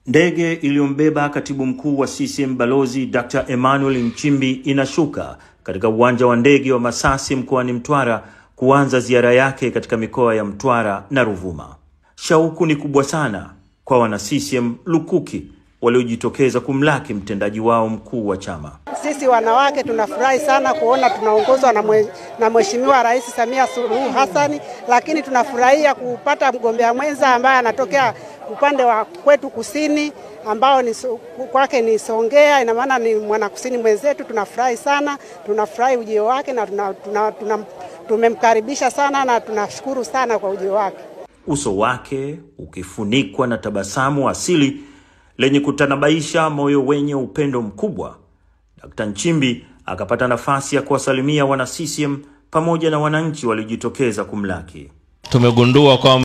Ndege iliyombeba katibu mkuu wa CCM Balozi Dr. Emmanuel Nchimbi inashuka katika uwanja wa ndege wa Masasi mkoani Mtwara kuanza ziara yake katika mikoa ya Mtwara na Ruvuma. Shauku ni kubwa sana kwa wana CCM lukuki waliojitokeza kumlaki mtendaji wao mkuu wa chama. Sisi wanawake tunafurahi sana kuona tunaongozwa na Mheshimiwa Rais Samia Suluhu Hassan, lakini tunafurahia kupata mgombea mwenza ambaye anatokea upande wa kwetu kusini ambao ni kwake ni Songea, ina maana ni mwana kusini mwenzetu. Tunafurahi sana, tunafurahi ujio wake na tumemkaribisha sana na tunashukuru sana kwa ujio wake. Uso wake ukifunikwa na tabasamu asili lenye kutanabaisha moyo wenye upendo mkubwa, Dr. Nchimbi akapata nafasi ya kuwasalimia wana CCM pamoja na wananchi waliojitokeza kumlaki. Tumegundua kwamba